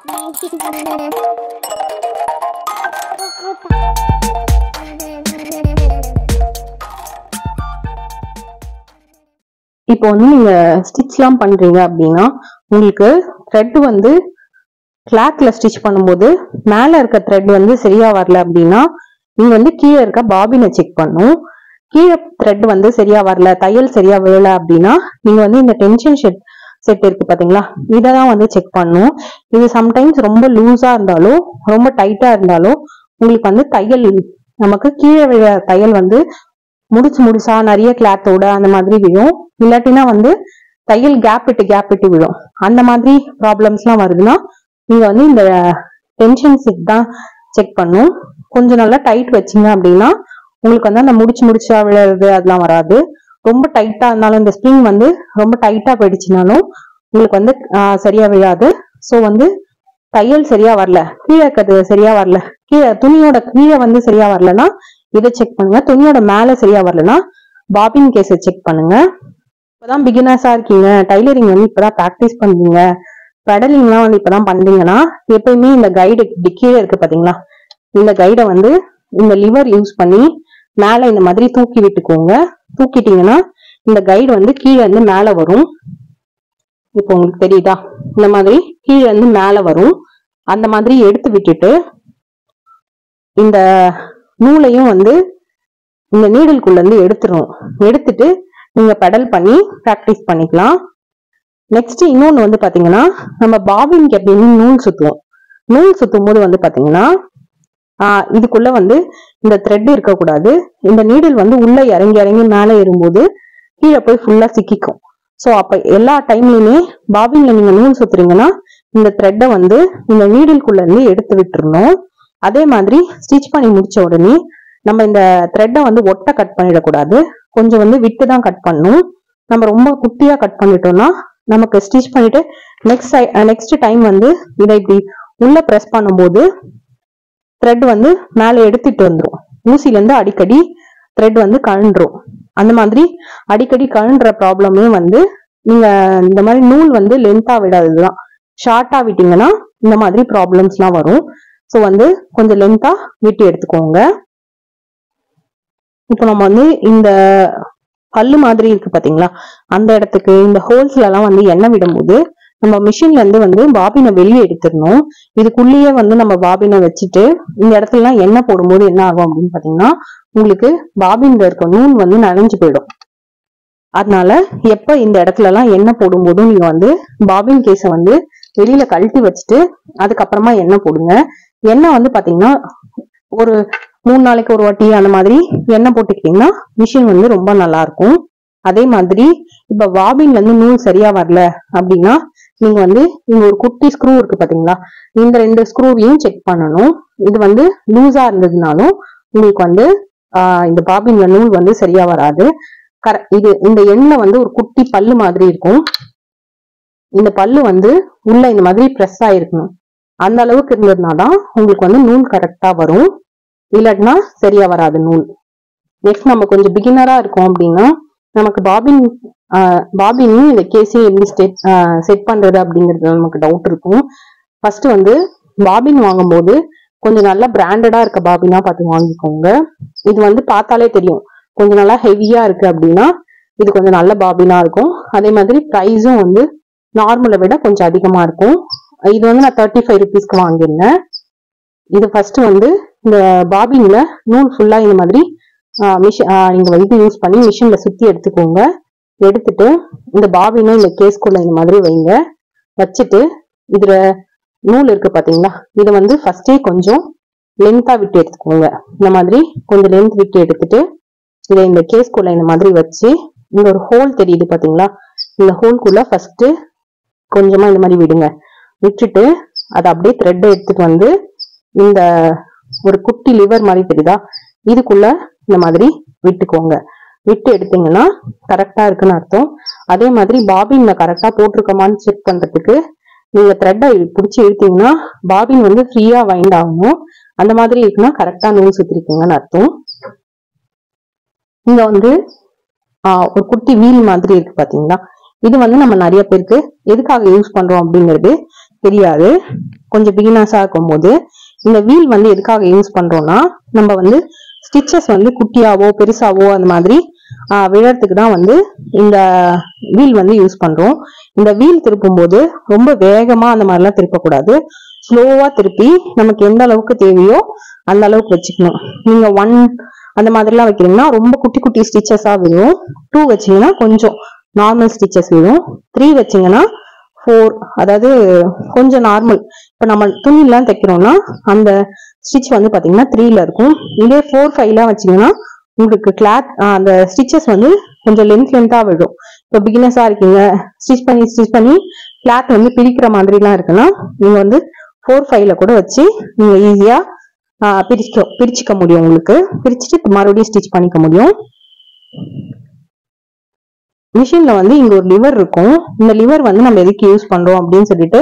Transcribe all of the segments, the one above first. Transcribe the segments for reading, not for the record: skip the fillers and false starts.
இப்போ வந்து நீங்க ஸ்டிச்லாம் பண்றீங்க அப்படின்னா உங்களுக்கு த்ரெட் வந்து கிளாத்ல ஸ்டிச் பண்ணும்போது மேல இருக்க த்ரெட் வந்து சரியா வரல அப்படின்னா நீங்க வந்து கீழே இருக்க பாபினை செக் பண்ணும். கீழே த்ரெட் வந்து சரியா வரல, தையல் சரியா விழல அப்படின்னா நீங்க வந்து இந்த டென்ஷன் செட் இருக்கு பாத்தீங்களா, இதெல்லாம் வந்து செக் பண்ணும். இது சம்டைம்ஸ் ரொம்ப லூஸா இருந்தாலும் ரொம்ப டைட்டா இருந்தாலும் உங்களுக்கு வந்து தையல் நமக்கு கீழே விழ தையல் வந்து முடிச்சா நிறைய கிளாத்தோட அந்த மாதிரி விழும். இல்லாட்டினா வந்து தையல் கேப் விட்டு விழும். அந்த மாதிரி ப்ராப்ளம்ஸ் எல்லாம் வருதுன்னா நீங்க வந்து இந்த டென்ஷன் செட் தான் செக் பண்ணும். கொஞ்சம் நல்லா டைட் வச்சிங்க அப்படின்னா உங்களுக்கு வந்து அந்த முடிச்சா விழுறது அதெல்லாம் வராது. ரொம்ப டைட்டா இருந்தாலும் இந்த ஸ்ப்ரிங் வந்து ரொம்ப டைட்டா போயிடுச்சுனாலும் உங்களுக்கு வந்து சரியா விழாது. ஸோ வந்து தையல் சரியா வரல, கீழே இருக்கிறது சரியா வரல, துணியோட கீழே வந்து சரியா வரலன்னா இதை செக் பண்ணுங்க. துணியோட மேல சரியா வரலன்னா பாபின் கேஸை செக் பண்ணுங்க. இப்பதான் பிகினர்ஸா இருக்கீங்க, டைலரிங் வந்து இப்பதான் பிராக்டிஸ் பண்றீங்க, பெடலிங்லாம் வந்து இப்பதான் பண்றீங்கன்னா எப்பயுமே இந்த கைடு கீழே இருக்கு பாத்தீங்களா, இந்த கைடை வந்து இந்த லிவர் யூஸ் பண்ணி மேல இந்த மாதிரி தூக்கி விட்டுக்கோங்க. தூக்கிட்டீங்கன்னா இந்த கைடு வந்து கீழே இருந்து மேல வரும். இப்போ உங்களுக்கு தெரியுதா, இந்த மாதிரி கீழே இருந்து மேல வரும். அந்த மாதிரி எடுத்து விட்டுட்டு இந்த நூலையும் வந்து இந்த நீடலுக்குள்ள இருந்து எடுத்துட்டு நீங்க பெடல் பண்ணி பிராக்டிஸ் பண்ணிக்கலாம். நெக்ஸ்ட் இன்னொன்னு வந்து பாத்தீங்கன்னா நம்ம பாபின் எப்பயுமே நூல் சுத்தும் போது வந்து பாத்தீங்கன்னா இதுக்குள்ள வந்து இந்த த்ரெட் இருக்கக்கூடாது. இந்த நீடில் வந்து உள்ள இறங்கி மேல ஏறும்போது கீழே போய் ஃபுல்லா சிக்கிக்கும். ஸோ அப்ப எல்லா டைம்லயுமே பாபின்ல நீங்க நூல் சுத்துறீங்கன்னா இந்த த்ரெட்டை வந்து இந்த நீடிலுக்குள்ள இருந்து எடுத்து விட்டுறணும். அதே மாதிரி ஸ்டிச் பண்ணி முடிச்ச உடனே நம்ம இந்த த்ரெட்டை வந்து ஒட்ட கட் பண்ணிடக்கூடாது, கொஞ்சம் வந்து விட்டு தான் கட் பண்ணணும். நம்ம ரொம்ப குட்டியா கட் பண்ணிட்டோம்னா நமக்கு ஸ்டிச் பண்ணிட்டு நெக்ஸ்ட் டைம் வந்து இதை இப்படி உள்ள ப்ரெஸ் பண்ணும்போது த்ரெட் வந்து மேல எடுத்துட்டு வந்துடும். ஊசில இருந்து அடிக்கடி த்ரெட் வந்து கழன்றும். அந்த மாதிரி அடிக்கடி கழன்ற ப்ராப்ளமே வந்து நீங்க இந்த மாதிரி நூல் வந்து லென்த்தா விடாததுதான். ஷார்ட்டா விட்டீங்கன்னா இந்த மாதிரி ப்ராப்ளம்ஸ் எல்லாம் வரும். ஸோ வந்து கொஞ்சம் லென்த்தா விட்டு எடுத்துக்கோங்க. இப்போ நம்ம வந்து இந்த கல்லு மாதிரி இருக்கு பாத்தீங்களா, அந்த இடத்துக்கு இந்த ஹோல்ஸ்ல எல்லாம் வந்து எண்ணெய் விடும்போது நம்ம மிஷின்ல இருந்து வந்து பாபினை வெளியே எடுத்துடணும். இதுக்குள்ளேயே வந்து நம்ம பாபினை வச்சுட்டு இந்த இடத்துல எல்லாம் எண்ணெய் போடும்போது என்ன ஆகும் அப்படின்னு பாத்தீங்கன்னா உங்களுக்கு பாபின்ல இருக்க நூல் வந்து நனைஞ்சு போயிடும். அதனால எப்ப இந்த இடத்துல எல்லாம் எண்ணெய் போடும்போதும் நீங்க வந்து பாபின் கேஸை வந்து வெளியில கழட்டி வச்சுட்டு அதுக்கப்புறமா எண்ணெய் போடுங்க. எண்ணெய் வந்து பாத்தீங்கன்னா ஒரு 3 நாளைக்கு ஒரு வாட்டி அந்த மாதிரி எண்ணெய் போட்டுக்கிட்டீங்கன்னா மிஷின் வந்து ரொம்ப நல்லா இருக்கும். அதே மாதிரி இப்ப பாபின்ல இருந்து நூல் சரியா வரல அப்படின்னா நீங்க வந்து இங்க ஒரு குட்டி ஸ்க்ரூ இருக்கு பாத்தீங்களா, இந்த 2 ஸ்க்ரூவையும் செக் பண்ணணும். இது வந்து லூஸா இருந்ததுனாலும் உங்களுக்கு வந்து இந்த பாபின்ல நூல் வந்து சரியா வராது. இந்த எண்ணெய் வந்து ஒரு குட்டி பல்லு மாதிரி இருக்கும். இந்த பல்லு வந்து உள்ள இந்த மாதிரி ப்ரெஸ் ஆயிருக்கணும். அந்த அளவுக்கு இருந்ததுனாதான் உங்களுக்கு வந்து நூல் கரெக்டா வரும், இல்லாட்டினா சரியா வராது நூல். நெக்ஸ்ட் நம்ம கொஞ்சம் பிகினரா இருக்கோம் அப்படின்னா நமக்கு பாபினையும் இந்த கேஸையும் எப்படி செட் பண்றது அப்படிங்கிறது நமக்கு டவுட் இருக்கும். ஃபர்ஸ்ட் வந்து பாபின் வாங்கும்போது கொஞ்சம் நல்லா பிராண்டடா இருக்க பாபினா பார்த்து வாங்கிக்கோங்க. இது வந்து பார்த்தாலே தெரியும் கொஞ்சம் நல்லா ஹெவியா இருக்கு அப்படின்னா இது கொஞ்சம் நல்ல பாபினா இருக்கும். அதே மாதிரி ப்ரைஸும் வந்து நார்மலை விட கொஞ்சம் அதிகமா இருக்கும். இது வந்து நான் 35 rupeesக்கு வாங்கியிருந்தேன். இது ஃபர்ஸ்ட் வந்து இந்த பாபின்ல நூல் ஃபுல்லா இந்த மாதிரி நீங்க இது யூஸ் பண்ணி மிஷின்ல சுத்தி எடுத்துக்கோங்க. எடுத்துட்டு இந்த பாபினை இந்த கேஸ்குள்ள இந்த மாதிரி வைங்க. வச்சுட்டு இதுல நூல் இருக்கு பாத்தீங்களா, இதை வந்து ஃபர்ஸ்டே கொஞ்சம் லென்த்தா விட்டு எடுத்துக்கோங்க. இந்த மாதிரி கொஞ்சம் லென்த் விட்டு எடுத்துட்டு இதை இந்த கேஸ்குள்ள இந்த மாதிரி வச்சு இங்க ஒரு ஹோல் தெரியுது பாத்தீங்களா, இந்த ஹோல்குள்ள ஃபர்ஸ்ட் கொஞ்சமா இந்த மாதிரி விடுங்க. விட்டுட்டு அதை அப்படியே த்ரெட் எடுத்துட்டு வந்து இந்த ஒரு குட்டி லிவர் மாதிரி தெரியுதா, இதுக்குள்ள இந்த மாதிரி விட்டுக்கோங்க. விட்டு எடுத்தீங்கன்னா கரெக்டா இருக்குன்னு அர்த்தம். அதே மாதிரி பாபின்ல கரெக்டா போட்டிருக்கோமான்னு செக் பண்றதுக்கு நீங்க த்ரெட்டை பிடிச்சி இழுத்தீங்கன்னா பாபின் வந்து ஃப்ரீயா வைண்ட் ஆகணும். அந்த மாதிரி இருக்குன்னா கரெக்டா நூல் சுத்திருக்கீங்கன்னு அர்த்தம். இங்க வந்து ஒரு குட்டி வீல் மாதிரி இருக்கு பாத்தீங்களா, இது வந்து நம்ம நிறைய பேருக்கு எதுக்காக யூஸ் பண்றோம் அப்படிங்கிறது தெரியாது. கொஞ்சம் பிகினர்ஸா இருக்கும்போது இந்த வீல் வந்து எதுக்காக யூஸ் பண்றோம்னா, நம்ம வந்து ஸ்டிச்சஸ் வந்து குட்டியாவோ பெருசாவோ அந்த மாதிரி விழறதுக்கு தான் வந்து இந்த வீல் வந்து யூஸ் பண்றோம். இந்த வீல் திருப்பும் போது ரொம்ப வேகமா அந்த மாதிரிலாம் திருப்பக்கூடாது. ஸ்லோவா திருப்பி நமக்கு எந்த அளவுக்கு தேவையோ அந்த அளவுக்கு வச்சுக்கணும். நீங்க 1 அந்த மாதிரிலாம் வைக்கிறீங்கன்னா ரொம்ப குட்டி குட்டி ஸ்டிச்சஸா விழும். 2 வச்சீங்கன்னா கொஞ்சம் நார்மல் ஸ்டிச்சஸ் விழும். 3 வச்சீங்கன்னா 4, அதாவது கொஞ்சம் நார்மல். இப்ப நம்ம துணிலாம் தைக்கிறோம்னா அந்த ஸ்டிச் வந்து பாத்தீங்கன்னா 3ல இருக்கும். இதே 4, 5 வச்சீங்கன்னா உங்களுக்கு கிளாத் அந்த ஸ்டிச்சஸ் வந்து கொஞ்சம் லென்த்தா விழும். இப்போ பிகினர்ஸா இருக்கீங்க, ஸ்டிச் பண்ணி கிளாத் வந்து பிரிக்கிற மாதிரிலாம் இருக்குன்னா நீங்க வந்து 4, 5ல கூட வச்சு நீங்க ஈஸியா பிரிச்சுக்க முடியும். உங்களுக்கு பிரிச்சுட்டு மறுபடியும் ஸ்டிச் பண்ணிக்க முடியும். மிஷின்ல வந்து இங்க ஒரு லிவர் இருக்கும். இந்த லிவர் வந்து நம்ம எதுக்கு யூஸ் பண்றோம் அப்படின்னு சொல்லிட்டு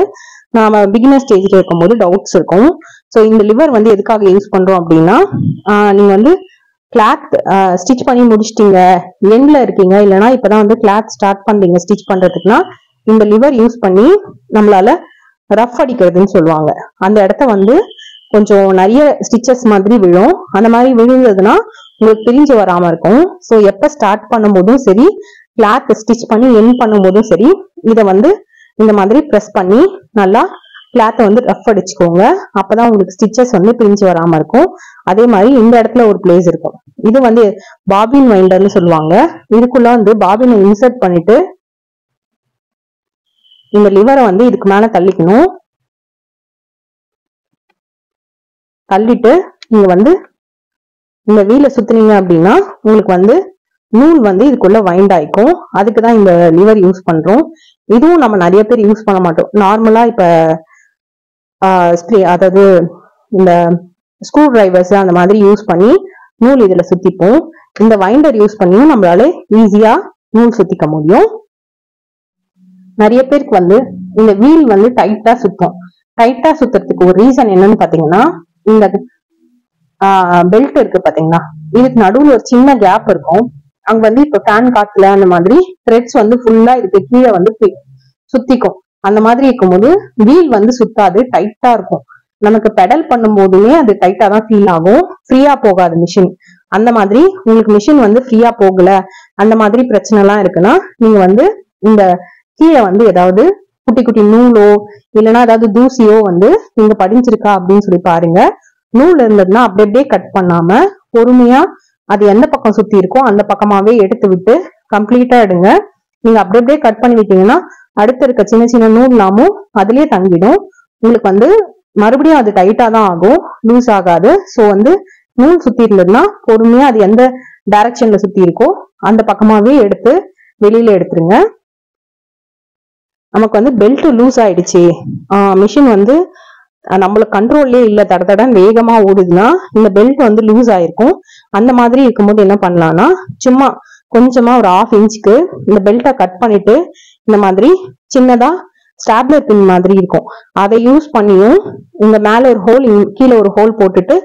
நாம பிகினர் ஸ்டேஜ்ல இருக்கும்போது டவுட்ஸ் இருக்கும். ஸோ இந்த லிவர் வந்து எதுக்காக யூஸ் பண்றோம் அப்படின்னா, நீங்க வந்து கிளாத் ஸ்டிச் பண்ணி முடிச்சிட்டீங்க, எண்ட்ல இருக்கீங்க, இல்லைன்னா இப்பதான் வந்து கிளாத் ஸ்டார்ட் பண்றீங்க ஸ்டிச் பண்றதுக்குன்னா இந்த லிவர் யூஸ் பண்ணி நம்மளால ரஃப் அடிக்கிறதுன்னு சொல்லுவாங்க. அந்த இடத்த வந்து கொஞ்சம் நிறைய ஸ்டிச்சஸ் மாதிரி விழும். அந்த மாதிரி விழுந்ததுன்னா உங்களுக்கு பிரிஞ்சு வராம இருக்கும். ஸோ எப்ப ஸ்டார்ட் பண்ணும் போதும் சரி, கிளாத் ஸ்டிச் பண்ணி எண்ட் பண்ணும் போதும் சரி, இதை வந்து இந்த மாதிரி ப்ரெஸ் பண்ணி நல்லா கிளாத்தை வந்து ரஃப் அடிச்சுக்கோங்க. அப்பதான் உங்களுக்கு ஸ்டிச்சஸ் வந்து பிரிஞ்சு வராம இருக்கும். அதே மாதிரி இந்த இடத்துல ஒரு பிளேஸ் இருக்கும். இது வந்து பாபின் வைண்டர்னு சொல்லுவாங்க. இதுக்குள்ள வந்து பாபினை இன்சர்ட் பண்ணிட்டு இந்த லிவரை வந்து இதுக்கு மேல தள்ளிக்கணும். தள்ளிட்டு நீங்க வந்து இந்த வீலை சுத்துனீங்க அப்படின்னா உங்களுக்கு வந்து நூல் வந்து இதுக்குள்ள வைண்ட் ஆயிக்கும். அதுக்குதான் இந்த லிவர் யூஸ் பண்றோம். இதுவும் நம்ம நிறைய பேர் யூஸ் பண்ண மாட்டோம். நார்மலா இப்ப அதாவது இந்த ஸ்க்ரூ டிரைவர்ஸ் அந்த மாதிரி யூஸ் பண்ணி நூல் இதுல சுத்திப்போம். இந்த வைண்டர் யூஸ் பண்ணியும் நம்மளால ஈஸியா நூல் சுத்திக்க முடியும். நிறைய பேருக்கு வந்து இந்த வீல் வந்து டைட்டா சுத்தும். டைட்டா சுத்துறதுக்கு ஒரு ரீசன் என்னன்னு பாத்தீங்கன்னா, இந்த பெல்ட் இருக்கு பாத்தீங்களா, இதுக்கு நடுவுல ஒரு சின்ன கேப் இருக்கும். அங்க வந்து இப்ப ஃபேன் காத்துல அந்த மாதிரி த்ரெட்ஸ் வந்து ஃபுல்லா இதுக்கு கீழே வந்து சுத்திக்கும். அந்த மாதிரி இருக்கும்போது வீல் வந்து சுத்தாது, டைட்டா இருக்கும். நமக்கு பெடல் பண்ணும் போதுமே அது டைட்டா தான் ஃபீல் ஆகும், ஃப்ரீயா போகாது மிஷின். அந்த மாதிரி உங்களுக்கு மிஷின் வந்து ஃப்ரீயா போகல, அந்த மாதிரி பிரச்சனை எல்லாம் இருக்குன்னா நீங்க வந்து இந்த கீழே வந்து ஏதாவது குட்டி குட்டி நூலோ இல்லைன்னா ஏதாவது தூசியோ வந்து நீங்க படிஞ்சிருக்கா அப்படின்னு சொல்லி பாருங்க. நூல் இருந்ததுன்னா அப்படி அப்படியே கட் பண்ணாம பொறுமையா அது எந்த பக்கம் சுத்தி இருக்கோ அந்த பக்கமாவே எடுத்து விட்டு கம்ப்ளீட்டா எடுங்க. நீங்க அப்படி அப்படியே கட் பண்ணி விட்டீங்கன்னா அடுத்து இருக்க சின்ன சின்ன நூல்லாமும் அதுலயே தங்கிடும். உங்களுக்கு வந்து மறுபடியும் அது டைட்டா தான் ஆகும், லூஸ் ஆகாது. ஸோ வந்து நூல் சுத்தி இருந்ததுன்னா பொறுமையா அது எந்த டைரக்ஷன்ல சுத்தி இருக்கோ அந்த பக்கமாவே எடுத்து வெளியில எடுத்துருங்க. நமக்கு வந்து பெல்ட் லூஸ் ஆயிடுச்சு, மிஷின் வந்து நம்மளுக்கு கண்ட்ரோல்லே இல்ல, தடத்தடன் வேகமா ஓடுதுன்னா இந்த பெல்ட் வந்து லூஸ் ஆயிருக்கும். அந்த மாதிரி இருக்கும்போது என்ன பண்ணலாம்னா, சும்மா கொஞ்சமா ஒரு 1/2 இன்ச்சுக்கு இந்த பெல்ட்டை கட் பண்ணிட்டு இந்த மாதிரி சின்னதா ஸ்டாப்லர் பின் மாதிரி இருக்கும், அதை யூஸ் பண்ணியும் இந்த மேல ஒரு ஹோல் கீழே ஒரு ஹோல் போட்டுட்டு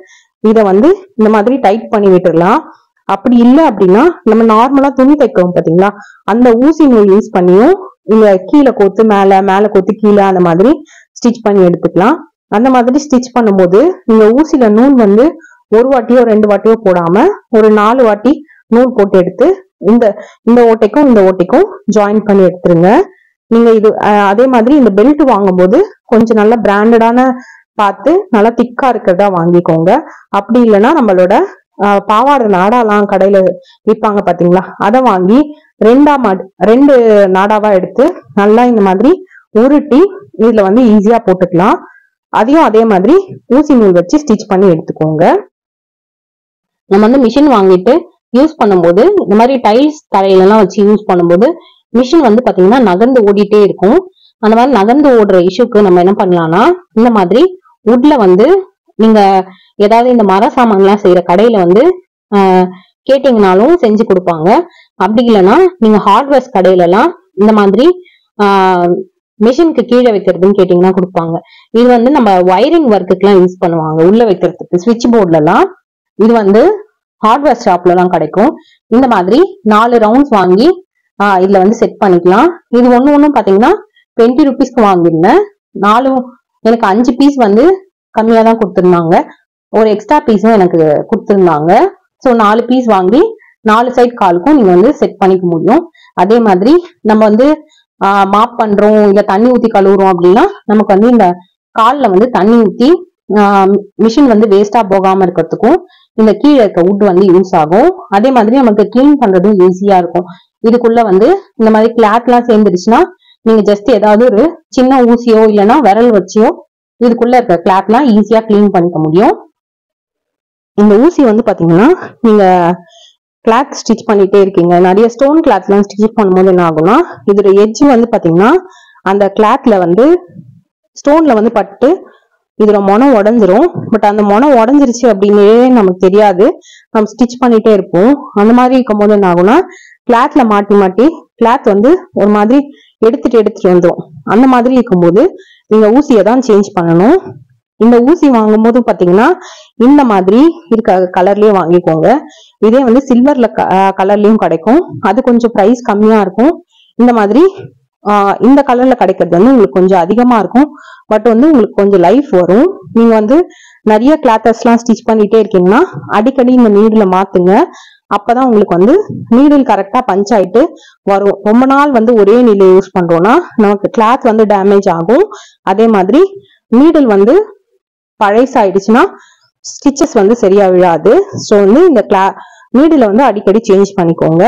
இதை வந்து இந்த மாதிரி டைட் பண்ணி விட்டுடலாம். அப்படி இல்லை அப்படின்னா நம்ம நார்மலா துணி தைக்கிறோம் பாத்தீங்களா, அந்த ஊசி நூல் யூஸ் பண்ணியும் இங்க கீழே கோத்து மேல, மேல கோத்து கீழே அந்த மாதிரி ஸ்டிச் பண்ணி எடுத்துக்கலாம். அந்த மாதிரி ஸ்டிச் பண்ணும்போது நீங்க ஊசியில நூல் வந்து 1 வாட்டியோ 2 வாட்டியோ போடாம ஒரு 4 வாட்டி நூல் போட்டு எடுத்து இந்த ஓட்டைக்கும் இந்த ஓட்டைக்கும் ஜாயின் பண்ணி எடுத்துருங்க. நீங்க இது அதே மாதிரி இந்த பெல்ட் வாங்கும்போது கொஞ்சம் நல்லா பிராண்டடான பார்த்து நல்லா திக்கா இருக்கிறதா வாங்கிக்கோங்க. அப்படி இல்லைன்னா நம்மளோட பாவாடை நாடாலாம் கடையில விற்பாங்க பாத்தீங்களா, அதை வாங்கி 2 நாடாவா எடுத்து நல்லா இந்த மாதிரி உருட்டி இதுல வந்து ஈஸியா போட்டுக்கலாம். அதையும் அதே மாதிரி ஊசி நூல் வச்சு ஸ்டிச் பண்ணி எடுத்துக்கோங்க. நம்ம வந்து மிஷின் வாங்கிட்டு யூஸ் பண்ணும்போது இந்த மாதிரி டைல்ஸ் தரையிலாம் வச்சு யூஸ் பண்ணும்போது மிஷின் வந்து பாத்தீங்கன்னா நகர்ந்து ஓடிட்டே இருக்கும். அந்த மாதிரி நகர்ந்து ஓடுற இஷ்யூக்கு நம்ம என்ன பண்ணலாம்னா, இந்த மாதிரி வுட்ல வந்து நீங்க ஏதாவது இந்த மர சாமான்லாம் செய்யற கடையில வந்து கேட்டீங்கனாலும் செஞ்சு கொடுப்பாங்க. அப்படி இல்லைன்னா நீங்க ஹார்ட்வேர்ஸ் கடையில எல்லாம் இந்த மாதிரி மிஷினுக்கு கீழே வைக்கிறதுன்னு கேட்டீங்கன்னா கொடுப்பாங்க. இது வந்து நம்ம வயரிங் ஒர்க்குக்கு எல்லாம் யூஸ் பண்ணுவாங்க, உள்ள வைக்கிறதுக்கு சுவிட்ச் போர்ட்ல எல்லாம். இது வந்து ஹார்ட்வேர் ஷாப்ல எல்லாம் கிடைக்கும். இந்த மாதிரி 4 ரவுண்ட்ஸ் வாங்கி இதுல வந்து செட் பண்ணிக்கலாம். இது ஒண்ணும் பாத்தீங்கன்னா 20 ரூபீஸ்க்கு வாங்கிருந்தேன். 4 எனக்கு 5 பீஸ் வந்து கம்மியா தான் கொடுத்துருந்தாங்க. ஒரு எக்ஸ்ட்ரா பீஸும் எனக்கு கொடுத்துருந்தாங்க. ஸோ 4 பீஸ் வாங்கி 4 சைட் காலுக்கும் நீங்க வந்து செட் பண்ணிக்க முடியும். அதே மாதிரி நம்ம வந்து மாப் பண்றோம் இல்ல தண்ணி ஊத்தி கழுவுறோம் அப்படின்னா நமக்கு வந்து இந்த கால்ல வந்து தண்ணி ஊத்தி மிஷின் வந்து வேஸ்டா போகாம இருக்கிறதுக்கும் இந்த கீழே இருக்க வுட் வந்து யூஸ் ஆகும். அதே மாதிரி நமக்கு கிளீன் பண்றதும் ஈஸியா இருக்கும். இதுக்குள்ள வந்து இந்த மாதிரி கிளாத் எல்லாம் சேர்ந்துருச்சுன்னா நீங்க ஜஸ்ட் ஏதாவது ஒரு சின்ன ஊசியோ இல்லைன்னா விரல் வச்சியோ இதுக்குள்ள இருக்க கிளாத் எல்லாம் ஈஸியா கிளீன் பண்ணிக்க முடியும். இந்த ஊசி வந்து பாத்தீங்கன்னா நீங்க கிளாத் ஸ்டிச் பண்ணிட்டே இருக்கீங்க, நிறைய ஸ்டோன் கிளாத் எல்லாம் ஸ்டிச் பண்ணும்போது என்ன ஆகும்னா இதோட எட்ஜ் வந்து பாத்தீங்கன்னா அந்த கிளாத்ல வந்து ஸ்டோன்ல வந்து பட்டு இதோட மொனம் உடஞ்சிரும். பட் அந்த மொனம் உடஞ்சிருச்சு அப்படின்னு நமக்கு தெரியாது, நம்ம ஸ்டிச் பண்ணிட்டே இருப்போம். அந்த மாதிரி இருக்கும்போது என்ன ஆகும்னா கிளாத்ல மாட்டி மாட்டி கிளாத் வந்து ஒரு மாதிரி எடுத்துட்டு வந்துடும். அந்த மாதிரி இருக்கும்போது நீங்க ஊசியை தான் சேஞ்ச் பண்ணணும். இந்த ஊசி வாங்கும் போது பாத்தீங்கன்னா இந்த மாதிரி இருக்க கலர்லயே வாங்கிக்கோங்க. இதே வந்து சில்வர்ல கலர்லயும் கிடைக்கும், அது கொஞ்சம் பிரைஸ் கம்மியா இருக்கும். இந்த மாதிரி இந்த கலர்ல கிடைக்கிறது வந்து உங்களுக்கு கொஞ்சம் அதிகமா இருக்கும், பட் வந்து உங்களுக்கு கொஞ்சம் லைஃப் வரும். நீங்க வந்து நிறைய கிளாத்தஸ் எல்லாம் ஸ்டிச் பண்ணிட்டே இருக்கீங்கன்னா அடிக்கடி இந்த நீடில மாத்துங்க. அப்பதான் உங்களுக்கு வந்து நீடில் கரெக்டா பஞ்ச் ஆயிட்டு வரும். ரொம்ப நாள் வந்து ஒரே நீடில் யூஸ் பண்றோம்னா நமக்கு கிளாத் வந்து டேமேஜ் ஆகும். அதே மாதிரி நீடில் வந்து பழைசாயிடுச்சுன்னா ஸ்டிச்சஸ் வந்து சரியா விழாது. ஸோ வந்து இந்த நீடில வந்து அடிக்கடி சேஞ்ச் பண்ணிக்கோங்க.